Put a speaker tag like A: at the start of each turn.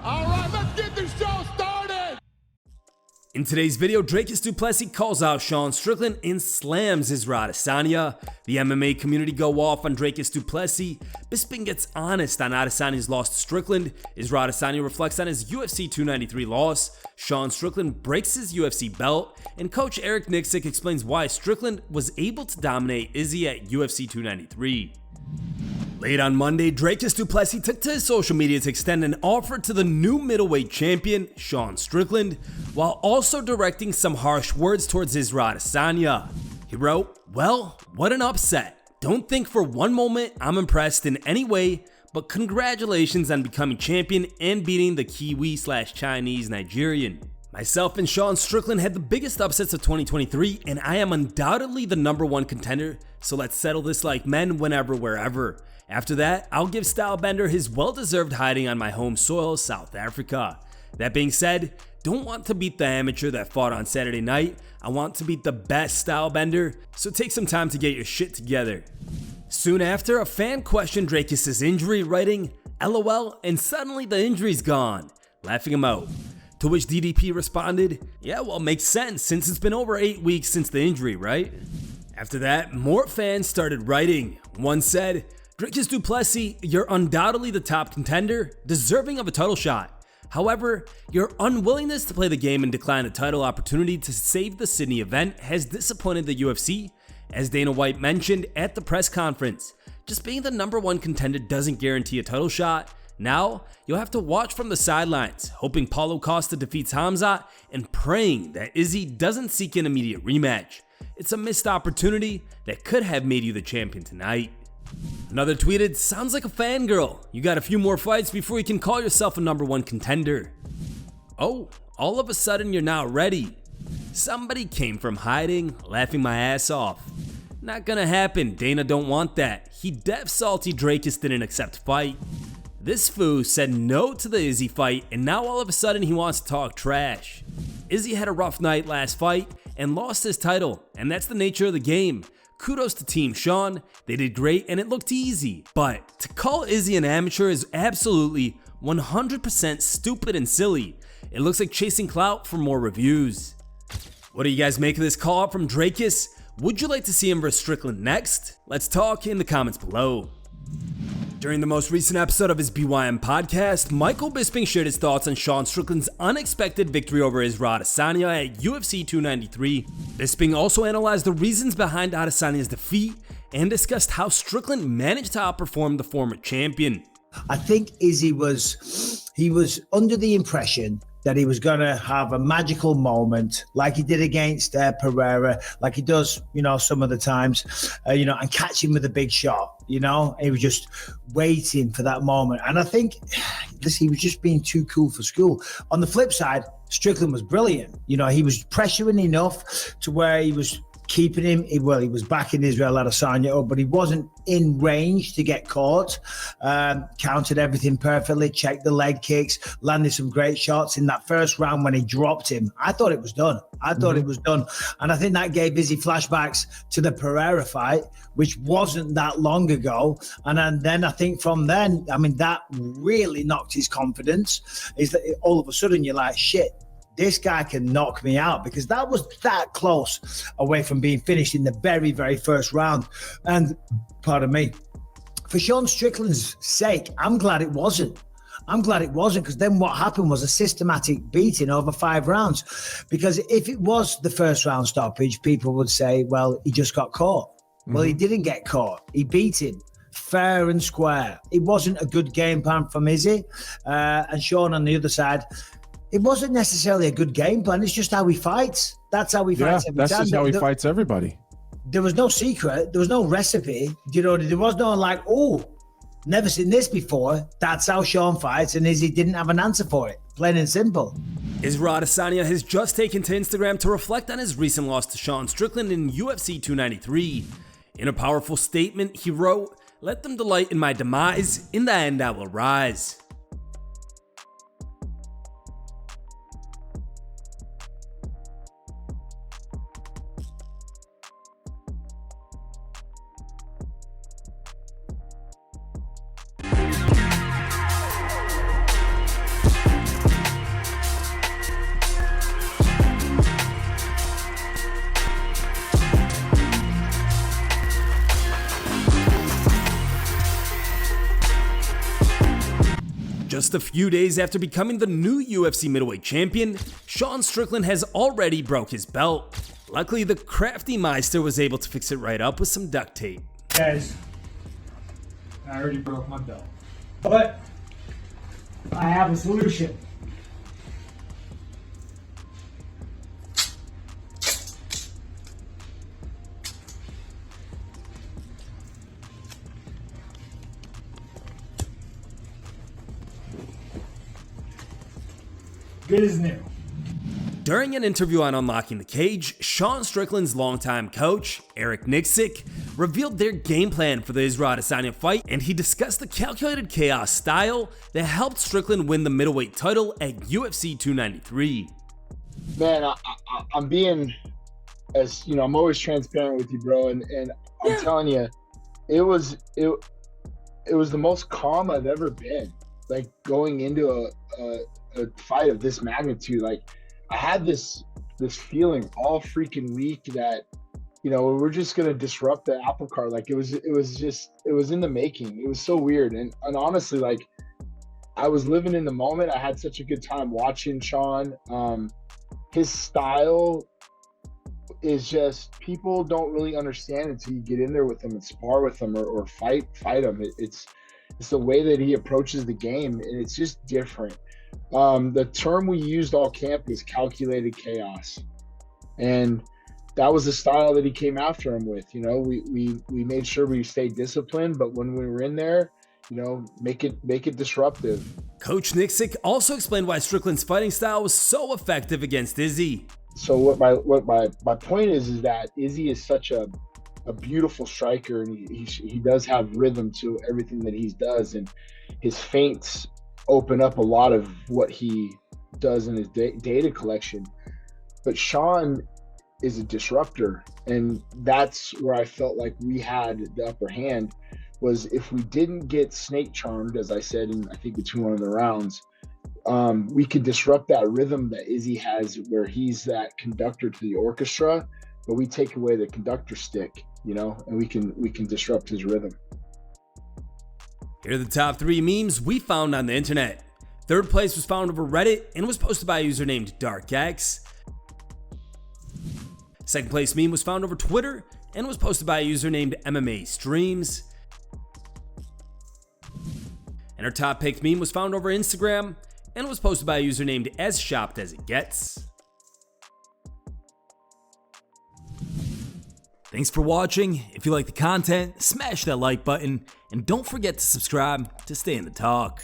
A: All right, let's get this show started.
B: In today's video, Dricus Du Plessis calls out Sean Strickland and slams Israel Adesanya. The MMA community go off on Dricus Du Plessis. Bisping gets honest on Adesanya's loss to Strickland. Israel Adesanya reflects on his UFC 293 loss. Sean Strickland breaks his UFC belt. And coach Erick Nicksick explains why Strickland was able to dominate Izzy at UFC 293. Late on Monday, Dricus Du Plessis took to his social media to extend an offer to the new middleweight champion, Sean Strickland, while also directing some harsh words towards Israel Adesanya. He wrote, "Well, what an upset. Don't think for one moment I'm impressed in any way, but congratulations on becoming champion and beating the Kiwi/Chinese Nigerian. Myself and Sean Strickland had the biggest upsets of 2023, and I am undoubtedly the #1 contender, so let's settle this like men whenever, wherever. After that, I'll give Stylebender his well-deserved hiding on my home soil, South Africa. That being said, don't want to beat the amateur that fought on Saturday night. I want to beat the best Stylebender, so take some time to get your shit together." Soon after, a fan questioned Dricus' injury, writing, "LOL, and suddenly the injury's gone," laughing him out. To which DDP responded, "Yeah, well, makes sense since it's been over 8 weeks since the injury, right?" After that, more fans started writing. One said, "Dricus Du Plessis, you're undoubtedly the top contender, deserving of a title shot. However, your unwillingness to play the game and decline the title opportunity to save the Sydney event has disappointed the UFC, as Dana White mentioned at the press conference. Just being the #1 contender doesn't guarantee a title shot. Now, you'll have to watch from the sidelines, hoping Paulo Costa defeats Hamzat and praying that Izzy doesn't seek an immediate rematch. It's a missed opportunity that could have made you the champion tonight." Another tweeted, "Sounds like a fangirl. You got a few more fights before you can call yourself a #1 contender. Oh, all of a sudden you're now ready. Somebody came from hiding, laughing my ass off. Not gonna happen, Dana don't want that. He def salty Dricus didn't accept fight. This foo said no to the Izzy fight, and now all of a sudden he wants to talk trash. Izzy had a rough night last fight and lost his title, and that's the nature of the game. Kudos to Team Sean, they did great and it looked easy. But to call Izzy an amateur is absolutely 100% stupid and silly. It looks like chasing clout for more reviews." What do you guys make of this call out from Dricus? Would you like to see him versus Strickland next? Let's talk in the comments below. During the most recent episode of his BYM podcast, Michael Bisping shared his thoughts on Sean Strickland's unexpected victory over Israel Adesanya at UFC 293. Bisping also analyzed the reasons behind Adesanya's defeat and discussed how Strickland managed to outperform the former champion.
C: I think Izzy was under the impression that he was going to have a magical moment like he did against Pereira, like he does, some of the times, and catch him with a big shot, He was just waiting for that moment. And I think he was just being too cool for school. On the flip side, Strickland was brilliant. He was pressuring enough to where he was keeping him. He was backing Israel Adesanya up, but he wasn't in range to get caught. Countered everything perfectly, checked the leg kicks, landed some great shots in that first round when he dropped him. I thought it was done. It was done. And I think that gave Izzy flashbacks to the Pereira fight, which wasn't that long ago. And then I think from then, that really knocked his confidence. Is that all of a sudden you're like, shit, this guy can knock me out, because that was that close away from being finished in the very, very first round. And pardon me, for Sean Strickland's sake, I'm glad it wasn't. Because then what happened was a systematic beating over 5 rounds. Because if it was the first round stoppage, people would say, well, he just got caught. Well, he didn't get caught. He beat him fair and square. It wasn't a good game plan from Izzy. And Sean on the other side, it wasn't necessarily a good game plan. It's just how he fights. That's how he fights every time.
D: That's just how he fights everybody.
C: There was no secret. There was no recipe. There was no like, oh, never seen this before. That's how Sean fights. And Izzy didn't have an answer for it. Plain and simple.
B: Israel Adesanya has just taken to Instagram to reflect on his recent loss to Sean Strickland in UFC 293. In a powerful statement, he wrote, "Let them delight in my demise. In the end, I will rise." Just a few days after becoming the new UFC middleweight champion, Sean Strickland has already broke his belt. Luckily, the crafty Meister was able to fix it right up with some duct tape.
D: Guys, I already broke my belt, but I have a solution. Good as new.
B: During an interview on Unlocking the Cage, Sean Strickland's longtime coach, Erick Nicksick, revealed their game plan for the Israel Adesanya fight, and he discussed the calculated chaos style that helped Strickland win the middleweight title at UFC 293.
E: Man, I'm being, as you know, I'm always transparent with you, bro, and I'm telling you, it was the most calm I've ever been. Like going into a fight of this magnitude, like I had this feeling all freaking week that, you know, we're just gonna disrupt the apple cart. Like it was in the making. It was so weird, and honestly, like I was living in the moment. I had such a good time watching Sean. His style is just, people don't really understand until you get in there with him and spar with him or fight him. It's the way that he approaches the game, and it's just different. The term we used all camp was calculated chaos, and that was the style that he came after him with. You know, we made sure we stayed disciplined, but when we were in there, you know, make it disruptive.
B: Coach Nicksick also explained why Strickland's fighting style was so effective against Izzy.
E: So what my point is that Izzy is such a beautiful striker, and he does have rhythm to everything that he does, and his feints open up a lot of what he does in his data collection. But Sean is a disruptor, and that's where I felt like we had the upper hand, was if we didn't get snake charmed, as I said in I think between one of the rounds, we could disrupt that rhythm that Izzy has, where he's that conductor to the orchestra, but we take away the conductor stick, you know, and we can disrupt his rhythm.
B: Here are the top 3 memes we found on the internet. Third place was found over Reddit and was posted by a user named DarkX. Second place meme was found over Twitter and was posted by a user named MMA Streams. And our top picked meme was found over Instagram and was posted by a user named As Shopped As It Gets. Thanks for watching. If you like the content, smash that like button and don't forget to subscribe to stay in the talk.